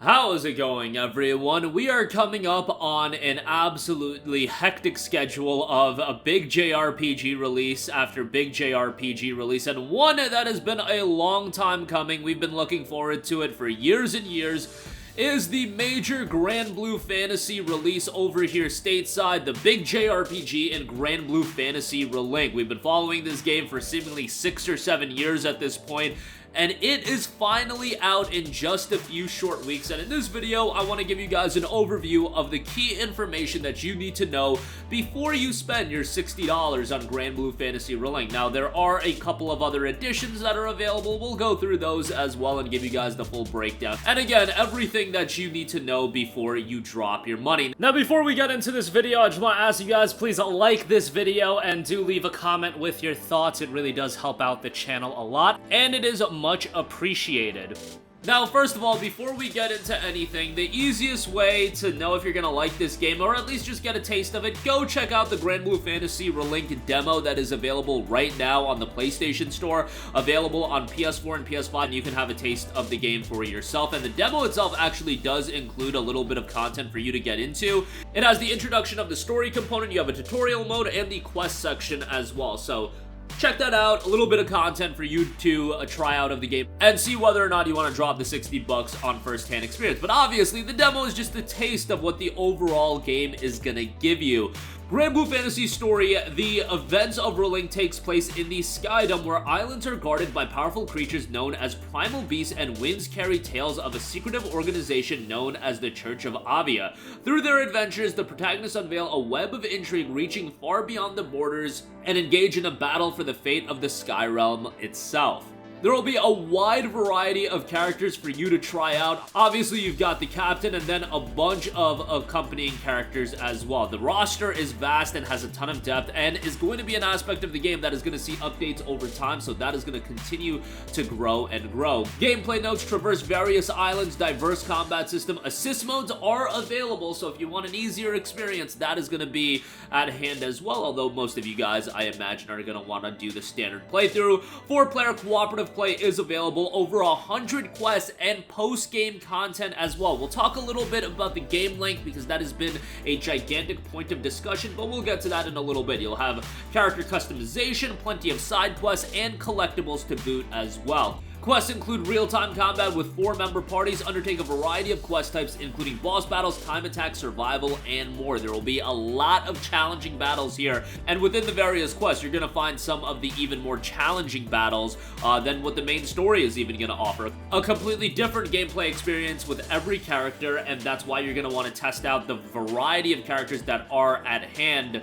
How is it going, everyone? We are coming up on an absolutely hectic schedule of a big JRPG release after big JRPG release, and one that has been a long time coming. We've been looking forward to it for years and years. Is the major Granblue Fantasy release over here stateside, the big JRPG in Granblue Fantasy Relink. We've been following this game for seemingly 6 or 7 years at this point, and it is finally out in just a few short weeks. And in this video, I want to give you guys an overview of the key information that you need to know before you spend your $60 on Granblue Fantasy Relink. Now, there are a couple of other additions that are available. We'll go through those as well and give you guys the full breakdown. And again, everything that you need to know before you drop your money. Now, before we get into this video, I just want to ask you guys, please like this video and do leave a comment with your thoughts. It really does help out the channel a lot, and it is much appreciated. Now, first of all, before we get into anything, the easiest way to know if you're gonna like this game, or at least just get a taste of it, go check out the Granblue Fantasy Relink demo that is available right now on the PlayStation Store, available on PS4 and PS5, and you can have a taste of the game for yourself. And the demo itself actually does include a little bit of content for you to get into. It has the introduction of the story component, you have a tutorial mode, and the quest section as well. So check that out, a little bit of content for you to try out of the game and see whether or not you want to drop the 60 bucks on first-hand experience. But obviously, the demo is just a taste of what the overall game is gonna give you. Granblue Fantasy Story, the events of Relink takes place in the Skydome, where islands are guarded by powerful creatures known as primal beasts, and winds carry tales of a secretive organization known as the Church of Avia. Through their adventures, the protagonists unveil a web of intrigue reaching far beyond the borders and engage in a battle for the fate of the Sky Realm itself. There will be a wide variety of characters for you to try out. Obviously, you've got the captain and then a bunch of accompanying characters as well. The roster is vast and has a ton of depth, and is going to be an aspect of the game that is going to see updates over time, so that is going to continue to grow and grow. Gameplay notes: traverse various islands, diverse combat system. Assist modes are available, so if you want an easier experience, that is going to be at hand as well, although most of you guys, I imagine, are going to want to do the standard playthrough. 4-player cooperative play is available, over 100 quests and post-game content as well. We'll talk a little bit about the game length because that has been a gigantic point of discussion, but we'll get to that in a little bit. You'll have character customization, plenty of side quests, and collectibles to boot as well. Quests include real-time combat with 4 member parties, undertake a variety of quest types, including boss battles, time attack, survival, and more. There will be a lot of challenging battles here, and within the various quests, you're going to find some of the even more challenging battles than what the main story is even going to offer. A completely different gameplay experience with every character, and that's why you're going to want to test out the variety of characters that are at hand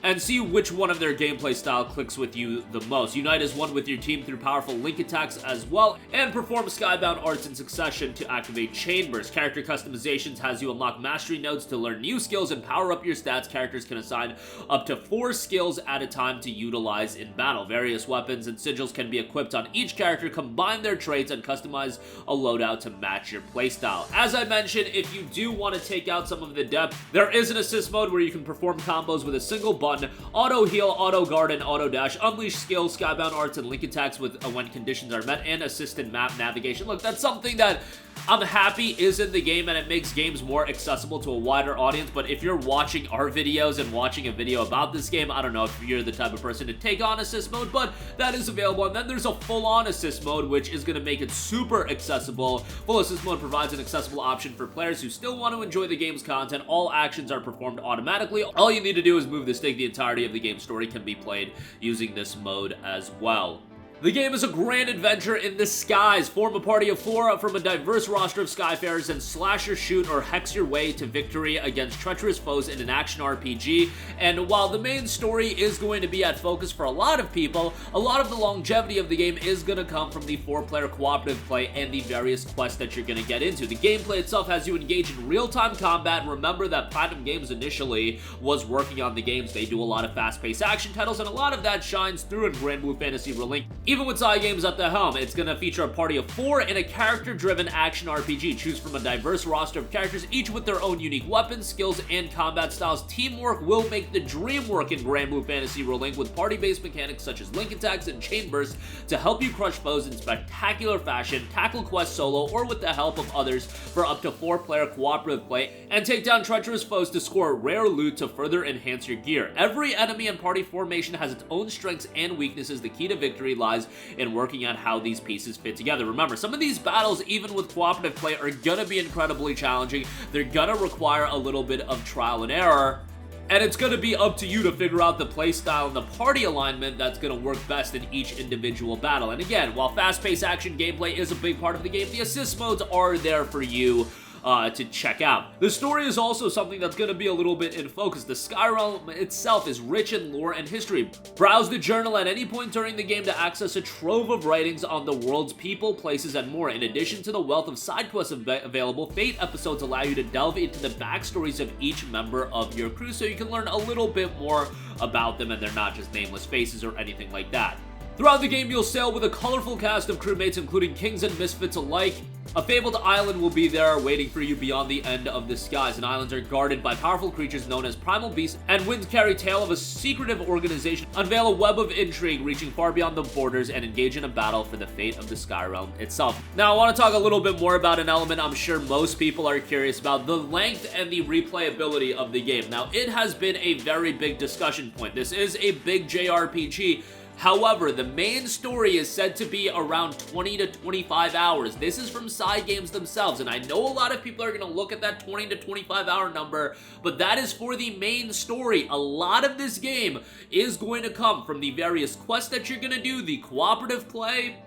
and see which one of their gameplay style clicks with you the most. Unite as one with your team through powerful link attacks as well, and perform skybound arts in succession to activate chambers. Character customizations has you unlock mastery nodes to learn new skills and power up your stats. Characters can assign up to 4 skills at a time to utilize in battle. Various weapons and sigils can be equipped on each character, combine their traits, and customize a loadout to match your playstyle. As I mentioned, if you do want to take out some of the depth, there is an assist mode where you can perform combos with a single button, auto heal, auto guard, and auto dash, unleash skills, skybound arts, and link attacks with when conditions are met, and assisted map navigation. Look, that's something that I'm happy is in the game, and it makes games more accessible to a wider audience. But if you're watching our videos and watching a video about this game, I don't know if you're the type of person to take on assist mode, but that is available. And then there's a full-on assist mode, which is going to make it super accessible. Full assist mode provides an accessible option for players who still want to enjoy the game's content. All actions are performed automatically. All you need to do is move the stick. The entirety of the game's story can be played using this mode as well. The game is a grand adventure in the skies. Form a party of 4 from a diverse roster of Skyfarers and slash or shoot or hex your way to victory against treacherous foes in an action RPG. And while the main story is going to be at focus for a lot of people, a lot of the longevity of the game is going to come from the 4-player cooperative play and the various quests that you're going to get into. The gameplay itself has you engage in real-time combat. And remember that Platinum Games initially was working on the games. They do a lot of fast-paced action titles, and a lot of that shines through in Granblue Fantasy Relink. Even with side games at the helm, it's going to feature a party of 4 in a character-driven action RPG. Choose from a diverse roster of characters, each with their own unique weapons, skills, and combat styles. Teamwork will make the dream work in Granblue Fantasy Relink, with party-based mechanics such as link attacks and chain bursts to help you crush foes in spectacular fashion, tackle quests solo, or with the help of others for up to 4-player cooperative play, and take down treacherous foes to score rare loot to further enhance your gear. Every enemy and party formation has its own strengths and weaknesses. The key to victory lies in working out how these pieces fit together. Remember, some of these battles, even with cooperative play, are gonna be incredibly challenging. They're gonna require a little bit of trial and error, and it's going to be up to you to figure out the playstyle and the party alignment that's going to work best in each individual battle. And again, while fast-paced action gameplay is a big part of the game, the assist modes are there for you to check out. The story is also something that's going to be a little bit in focus. The Skyrealm itself is rich in lore and history. Browse the journal at any point during the game to access a trove of writings on the world's people, places, and more. In addition to the wealth of side quests available, Fate episodes allow you to delve into the backstories of each member of your crew so you can learn a little bit more about them, and they're not just nameless faces or anything like that. Throughout the game, you'll sail with a colorful cast of crewmates, including kings and misfits alike. A fabled island will be there waiting for you beyond the end of the skies, and islands are guarded by powerful creatures known as primal beasts, and winds carry tale of a secretive organization unveil a web of intrigue reaching far beyond the borders and engage in a battle for the fate of the Skyrealm itself. Now, I want to talk a little bit more about an element I'm sure most people are curious about: the length and the replayability of the game. Now, it has been a very big discussion point. This is a big JRPG. However, the main story is said to be around 20 to 25 hours. This is from side games themselves, and I know a lot of people are going to look at that 20 to 25 hour number, but that is for the main story. A lot of this game is going to come from the various quests that you're going to do, the cooperative play,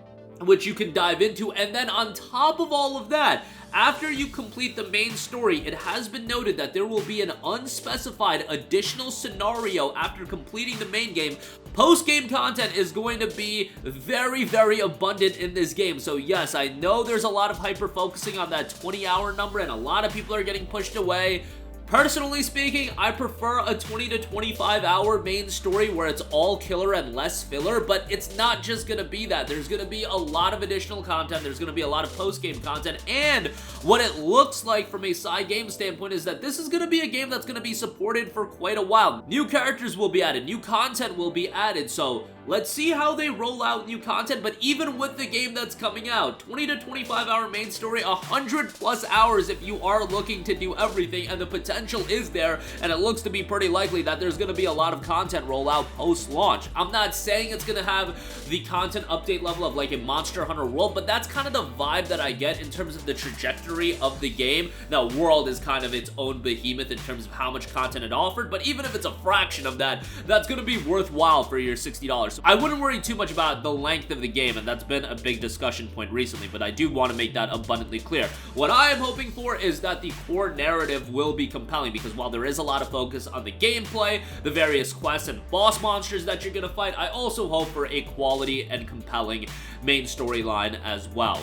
which you can dive into, and then on top of all of that, after you complete the main story, it has been noted that there will be an unspecified additional scenario after completing the main game. Post-game content is going to be very, very abundant in this game. So yes, I know there's a lot of hyper-focusing on that 20-hour number, and a lot of people are getting pushed away. Personally speaking, I prefer a 20 to 25 hour main story where it's all killer and less filler, but it's not just gonna be that. There's gonna be a lot of additional content, there's gonna be a lot of post-game content, and what it looks like from a side game standpoint is that this is gonna be a game that's gonna be supported for quite a while. New characters will be added, new content will be added, so let's see how they roll out new content. But even with the game that's coming out, 20 to 25 hour main story, 100 plus hours if you are looking to do everything, and the potential is there, and it looks to be pretty likely that there's going to be a lot of content rollout post-launch. I'm not saying it's going to have the content update level of like a Monster Hunter World, but that's kind of the vibe that I get in terms of the trajectory of the game. Now, World is kind of its own behemoth in terms of how much content it offered, but even if it's a fraction of that, that's going to be worthwhile for your $60. So I wouldn't worry too much about the length of the game, and that's been a big discussion point recently, but I do want to make that abundantly clear. What I am hoping for is that the core narrative will be compelling, because while there is a lot of focus on the gameplay, the various quests and boss monsters that you're going to fight, I also hope for a quality and compelling main storyline as well.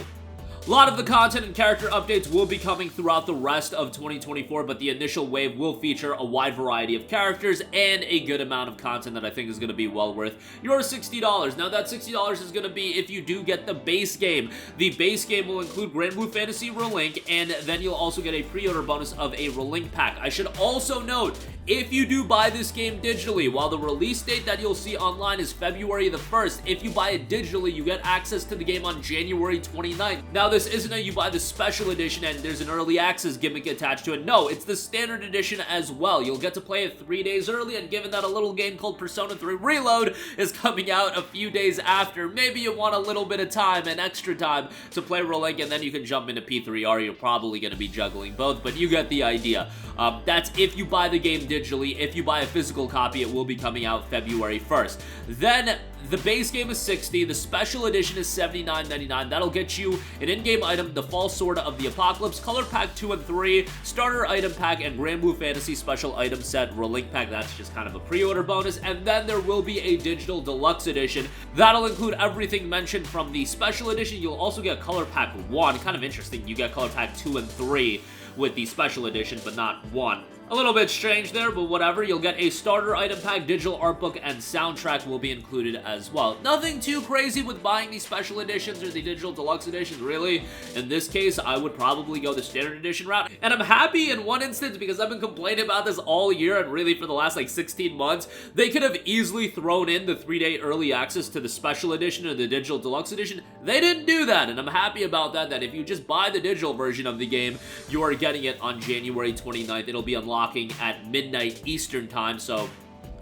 A lot of the content and character updates will be coming throughout the rest of 2024, but the initial wave will feature a wide variety of characters and a good amount of content that I think is going to be well worth your $60. Now, that $60 is going to be if you do get the base game. The base game will include Granblue Fantasy Relink, and then you'll also get a pre-order bonus of a Relink pack. I should also note, if you do buy this game digitally, while the release date that you'll see online is February the 1st, if you buy it digitally, you get access to the game on January 29th. Now, this isn't a you buy the special edition and there's an early access gimmick attached to it. No, it's the standard edition as well. You'll get to play it 3 days early, and given that a little game called Persona 3 Reload is coming out a few days after, maybe you want a little bit of time and extra time to play Relink, and then you can jump into P3R. You're probably going to be juggling both, but you get the idea. That's if you buy the game digitally. If you buy a physical copy, it will be coming out February 1st. Then the base game is $60, the special edition is $79.99. That'll get you an in-game item, the False Sword of the Apocalypse, Color Pack 2 and 3, Starter Item Pack, and Granblue Fantasy Special Item Set Relink Pack. That's just kind of a pre-order bonus. And then there will be a digital deluxe edition. That'll include everything mentioned from the special edition. You'll also get Color Pack 1. Kind of interesting, you get Color Pack 2 and 3 with the special edition, but not 1. A little bit strange there, but whatever. You'll get a starter item pack, digital art book, and soundtrack will be included as well. Nothing too crazy with buying these special editions or the digital deluxe editions, really. In this case, I would probably go the standard edition route. And I'm happy in one instance because I've been complaining about this all year and really for the last like 16 months. They could have easily thrown in the 3-day early access to the special edition or the digital deluxe edition. They didn't do that, and I'm happy about that, that if you just buy the digital version of the game, you are getting it on January 29th. It'll be unlocking at midnight Eastern time, so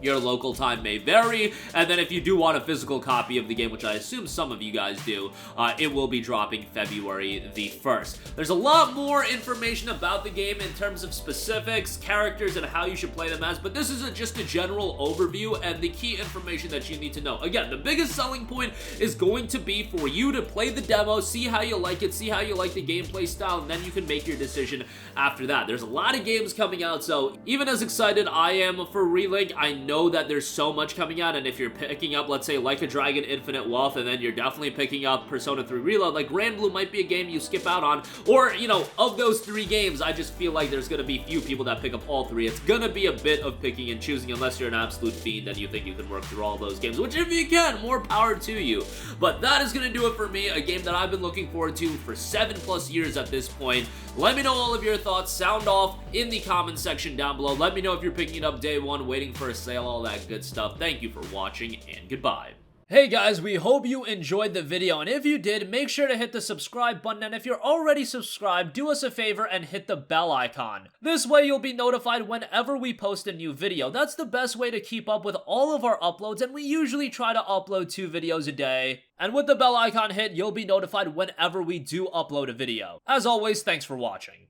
your local time may vary, and then if you do want a physical copy of the game, which I assume some of you guys do, it will be dropping February the 1st. There's a lot more information about the game in terms of specifics, characters, and how you should play them as, but this is just a general overview and the key information that you need to know. Again, the biggest selling point is going to be for you to play the demo, see how you like it, see how you like the gameplay style, and then you can make your decision after that. There's a lot of games coming out, so even as excited I am for Relink, I know that there's so much coming out, and if you're picking up, let's say, Like a Dragon Infinite Wealth, and then you're definitely picking up Persona 3 Reload, like Granblue might be a game you skip out on, or, you know, of those 3 games, I just feel like there's gonna be few people that pick up all 3. It's gonna be a bit of picking and choosing unless you're an absolute fiend and you think you can work through all those games, which if you can, more power to you. But that is gonna do it for me, a game that I've been looking forward to for 7+ years at this point. Let me know all of your thoughts, sound off in the comments section down below. Let me know if you're picking it up day one, waiting for a sale, all that good stuff. Thank you for watching, and goodbye. Hey guys, we hope you enjoyed the video, and if you did, make sure to hit the subscribe button, and if you're already subscribed, do us a favor and hit the bell icon. This way you'll be notified whenever we post a new video. That's the best way to keep up with all of our uploads, and we usually try to upload 2 videos a day. And with the bell icon hit, you'll be notified whenever we do upload a video. As always, thanks for watching.